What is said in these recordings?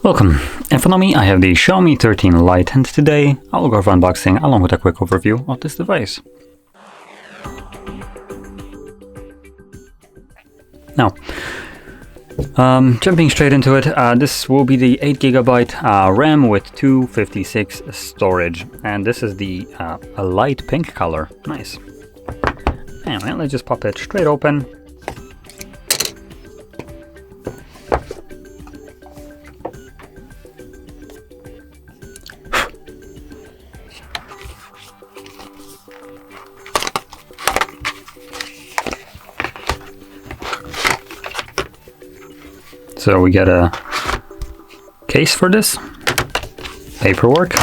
Welcome. In front of me I have the Xiaomi 13 Lite, and today I will go for unboxing along with a quick overview of this device. Now, jumping straight into it, this will be the 8GB RAM with 256 storage, and this is the a light pink color. Nice. Anyway, let's just pop it straight open. So we get a case for this, paperwork,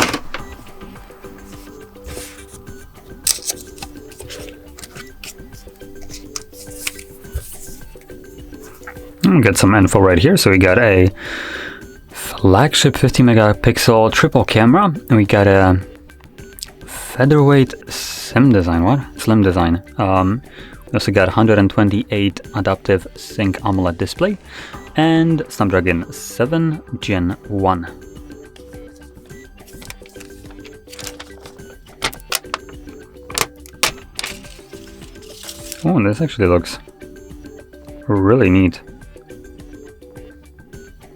and get some info right here. So we got a flagship 50 megapixel triple camera, and we got a featherweight slim design. We also got 128 adaptive sync AMOLED display and Snapdragon 7 Gen 1. Oh, this actually looks really neat.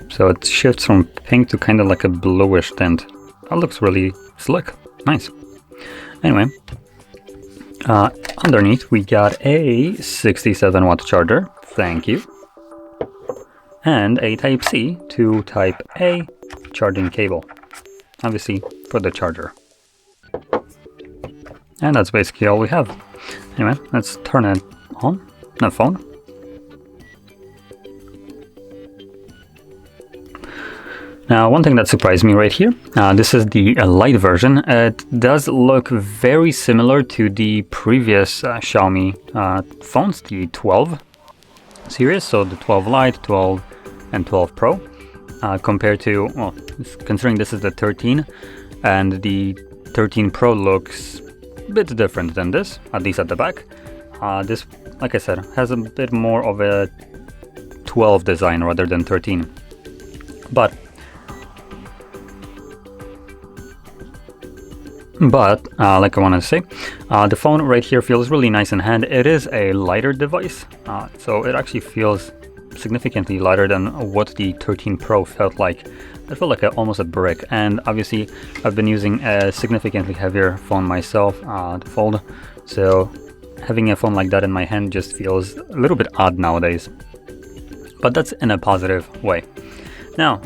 So it shifts from pink to kind of like a bluish tint. That looks really slick. Nice. Anyway, underneath we got a 67 watt charger. Thank you. And a Type-C to Type-A charging cable, obviously for the charger. And that's basically all we have. Anyway, let's turn it on, the phone. Now, one thing that surprised me right here, this is the Lite version. It does look very similar to the previous Xiaomi phones, the 12 series, so the 12 Lite, 12 and 12 Pro, compared to, well, considering this is the 13, and the 13 Pro looks a bit different than this, at least at the back. This, like I said, has a bit more of a 12 design rather than 13. But like I wanted to say, the phone right here feels really nice in hand. It is a lighter device, so it actually feels significantly lighter than what the 13 Pro felt like. It felt like almost a brick, and obviously I've been using a significantly heavier phone myself to fold, so having a phone like that in my hand just feels a little bit odd nowadays, but that's in a positive way. Now,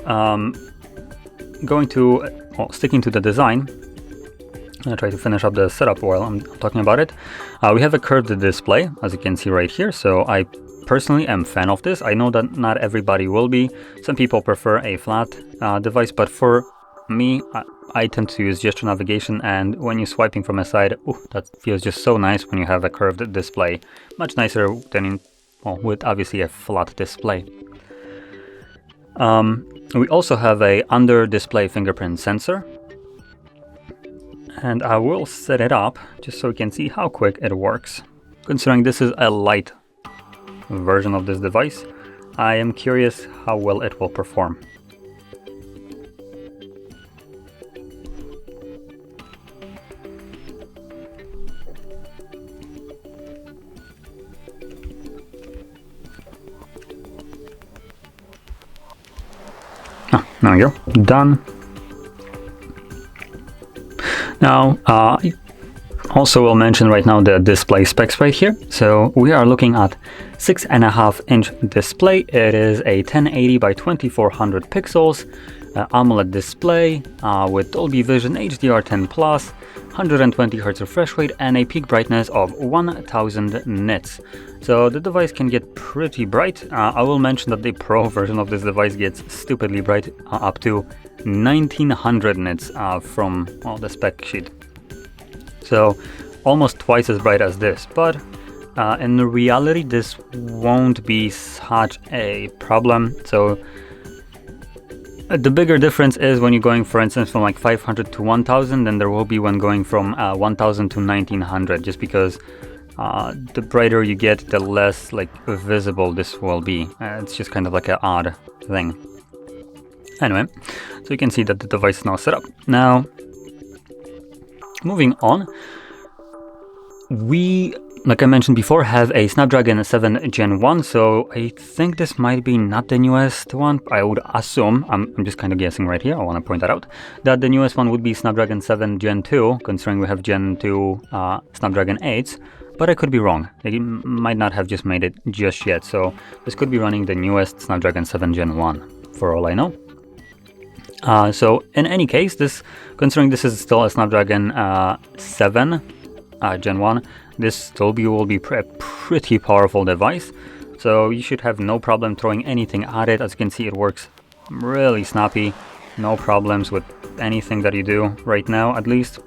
sticking to the design, I'm going to try to finish up the setup while I'm talking about it. We have a curved display, as you can see right here, so I personally am a fan of this. I know that not everybody will be. Some people prefer a flat device, but for me, I tend to use gesture navigation, and when you're swiping from a side, that feels just so nice when you have a curved display. Much nicer than with obviously a flat display. We also have a under-display fingerprint sensor, and I will set it up just so you can see how quick it works. Considering this is a light version of this device, I am curious how well it will perform. There we go, done. Now, I also will mention right now the display specs right here. So we are looking at 6.5-inch display. It is a 1080 by 2400 pixels AMOLED display with Dolby Vision HDR10+, 120 Hz refresh rate, and a peak brightness of 1000 nits. So the device can get pretty bright. I will mention that the Pro version of this device gets stupidly bright, up to 1900 nits from the spec sheet. So almost twice as bright as this, but in reality this won't be such a problem. So the bigger difference is when you're going, for instance, from like 500 to 1000, then there will be when going from 1000 to 1900, just because the brighter you get, the less like visible this will be. It's just kind of like an odd thing. Anyway, so you can see that the device is now set up. Now, moving on, we, like I mentioned before, have a Snapdragon 7 Gen 1, so I think this might be not the newest one. I would assume, I'm just kind of guessing right here, I want to point that out, that the newest one would be Snapdragon 7 Gen 2, considering we have Gen 2 Snapdragon 8s, but I could be wrong. They might not have just made it just yet, so this could be running the newest Snapdragon 7 Gen 1, for all I know. So in any case, considering this is still a Snapdragon 7 Gen 1, this still will be a pretty powerful device. So you should have no problem throwing anything at it. As you can see, it works really snappy. No problems with anything that you do right now, at least.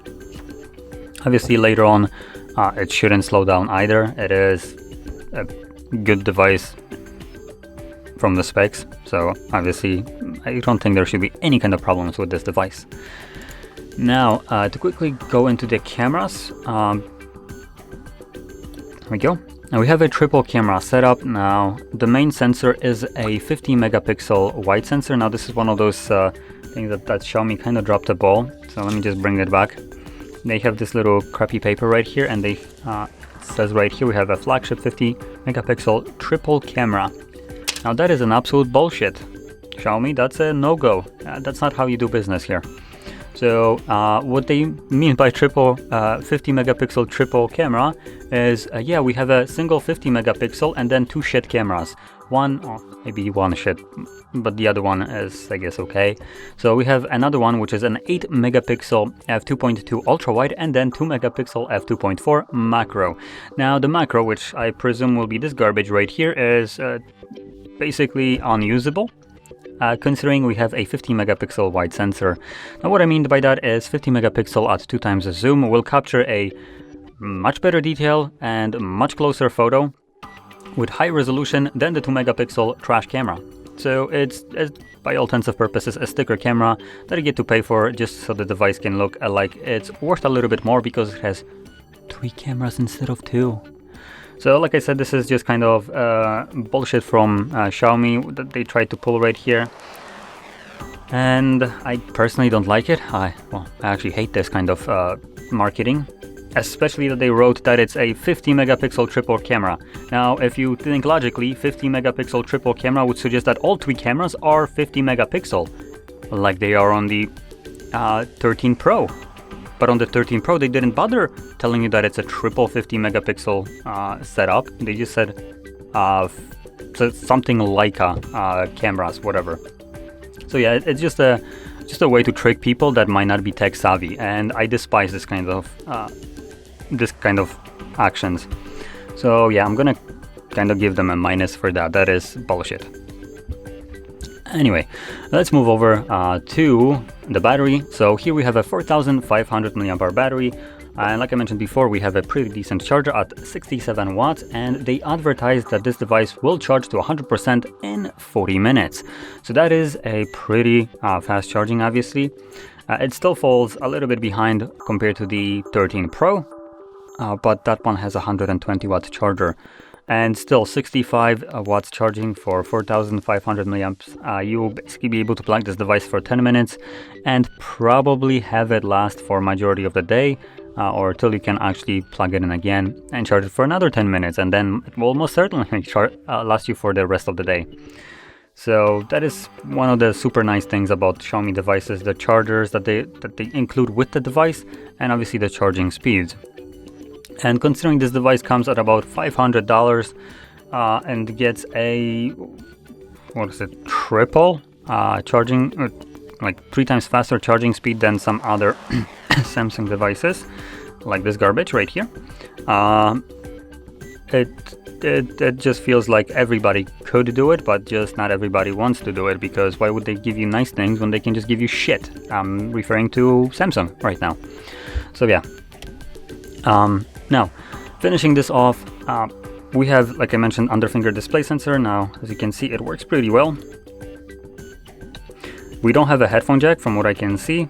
Obviously, later on, it shouldn't slow down either. It is a good device from the specs. So obviously, I don't think there should be any kind of problems with this device. Now, to quickly go into the cameras, here we go. Now we have a triple camera setup. Now the main sensor is a 50 megapixel wide sensor. Now this is one of those things that Xiaomi kind of dropped the ball. So let me just bring it back. They have this little crappy paper right here, and they says right here we have a flagship 50 megapixel triple camera. Now that is an absolute bullshit. Xiaomi, that's a no-go. That's not how you do business here. So what they mean by 50 megapixel triple camera is, yeah, we have a single 50 megapixel and then two shit cameras. One, or maybe one shit, but the other one is, I guess, okay. So we have another one, which is an 8 megapixel f2.2 ultra wide and then 2 megapixel f2.4 macro. Now the macro, which I presume will be this garbage right here, is basically unusable. Considering we have a 50 megapixel wide sensor. Now what I mean by that is 50 megapixel at 2 times the zoom will capture a much better detail and much closer photo with high resolution than the 2 megapixel trash camera. So it's by all intents and purposes a sticker camera that you get to pay for just so the device can look like it's worth a little bit more because it has 3 cameras instead of 2. So like I said, this is just kind of bullshit from Xiaomi that they tried to pull right here. And I personally don't like it. I actually hate this kind of marketing. Especially that they wrote that it's a 50 megapixel triple camera. Now, if you think logically, 50 megapixel triple camera would suggest that all 3 cameras are 50 megapixel. Like they are on the 13 Pro. But on the 13 Pro, they didn't bother telling you that it's a triple 50 megapixel setup. They just said something like cameras, whatever. So yeah, it's just a way to trick people that might not be tech savvy, and I despise this kind of actions. So yeah, I'm gonna kind of give them a minus for that. That is bullshit. Anyway, let's move over to the battery. So here we have a 4500 mAh battery, and like I mentioned before, we have a pretty decent charger at 67 watts, and they advertise that this device will charge to 100% in 40 minutes. So that is a pretty fast charging, obviously. It still falls a little bit behind compared to the 13 Pro, but that one has a 120 watt charger. And still 65 watts charging for 4500 milliamps. You will basically be able to plug this device for 10 minutes and probably have it last for majority of the day, or till you can actually plug it in again and charge it for another 10 minutes, and then it will most certainly last you for the rest of the day. So that is one of the super nice things about Xiaomi devices, the chargers that they include with the device, and obviously the charging speeds. And considering this device comes at about $500 and gets a, triple charging, like 3 times faster charging speed than some other Samsung devices, like this garbage right here. It just feels like everybody could do it, but just not everybody wants to do it, because why would they give you nice things when they can just give you shit? I'm referring to Samsung right now. So yeah. Now, finishing this off, we have, like I mentioned, under-finger display sensor. Now, as you can see, it works pretty well. We don't have a headphone jack from what I can see.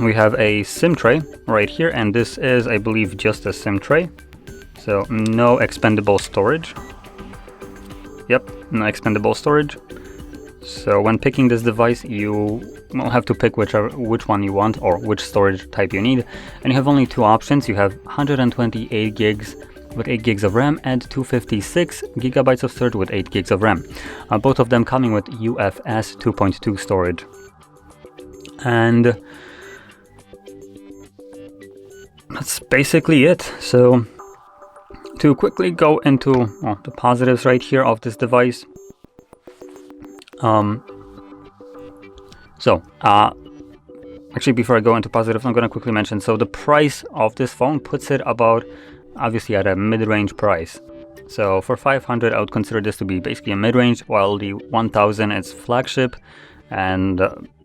We have a SIM tray right here, and this is, I believe, just a SIM tray. So, no expendable storage. Yep, no expendable storage. So when picking this device, you will have to pick which one you want or which storage type you need. And you have only two options. You have 128 gigs with 8 gigs of RAM and 256 gigabytes of storage with 8 gigs of RAM. Both of them coming with UFS 2.2 storage. And that's basically it. So to quickly go into the positives right here of this device. Actually, before I go into positives, I'm going to quickly mention, so the price of this phone puts it about, obviously, at a mid-range price. So for 500, I would consider this to be basically a mid-range, while the 1000 is flagship, and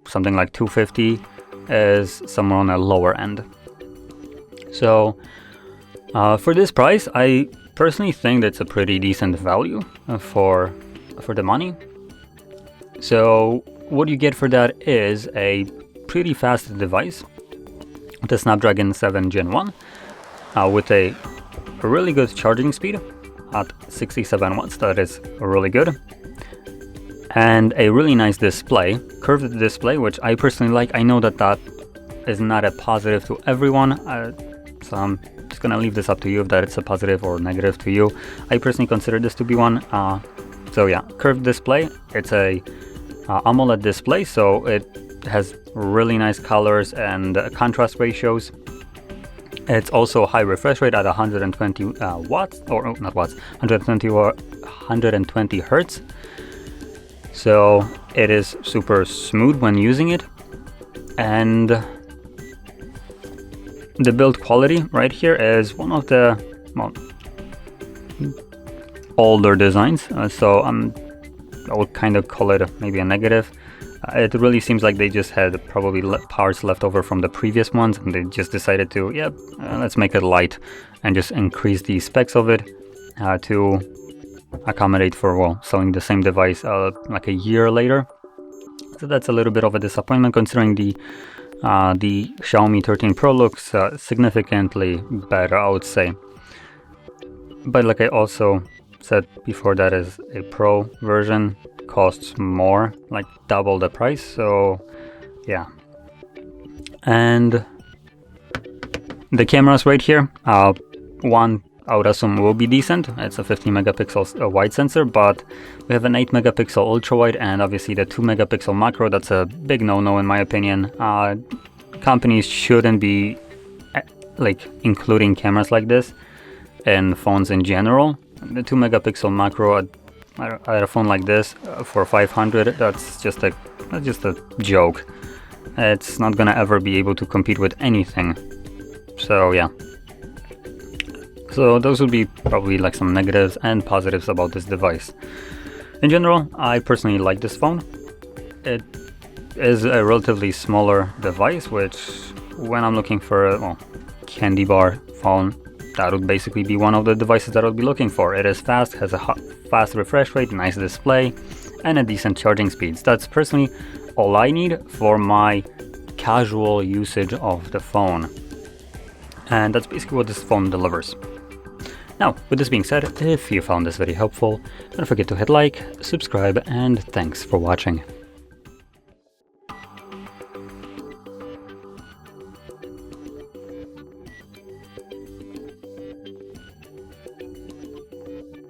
something like 250 is somewhere on a lower end. So for this price, I personally think that's a pretty decent value for the money. So what you get for that is a pretty fast device with a Snapdragon 7 Gen 1 with a really good charging speed at 67 watts. That is really good. And a really nice display, curved display, which I personally like. I know that is not a positive to everyone, so I'm just gonna leave this up to you if that it's a positive or negative to you. I personally consider this to be one. So yeah, curved display. It's a AMOLED display, so it has really nice colors and contrast ratios. It's also high refresh rate at 120 watts, or not watts, 120 hertz. So it is super smooth when using it. And the build quality right here is one of the older designs. So I would kind of call it maybe a negative. It really seems like they just had probably parts left over from the previous ones, and they just decided to, let's make it light and just increase the specs of it to accommodate for, selling the same device like a year later. So that's a little bit of a disappointment, considering the Xiaomi 13 Pro looks significantly better, I would say. But like I also said before, that is a Pro version, costs more, like double the price. So yeah. And the cameras right here, one I would assume will be decent. It's a 50 megapixel wide sensor, but we have an 8 megapixel ultra wide and obviously the 2 megapixel macro. That's a big no-no in my opinion. Companies shouldn't be including cameras like this in phones in general. The 2 megapixel macro at a phone like this for 500, that's just a joke. It's not gonna ever be able to compete with anything. So yeah. So those would be probably like some negatives and positives about this device. In general, I personally like this phone. It is a relatively smaller device, which when I'm looking for a candy bar phone, that would basically be one of the devices that I would be looking for. It is fast, has a fast refresh rate, nice display, and a decent charging speeds. That's personally all I need for my casual usage of the phone. And that's basically what this phone delivers. Now, with this being said, if you found this very helpful, don't forget to hit like, subscribe, and thanks for watching.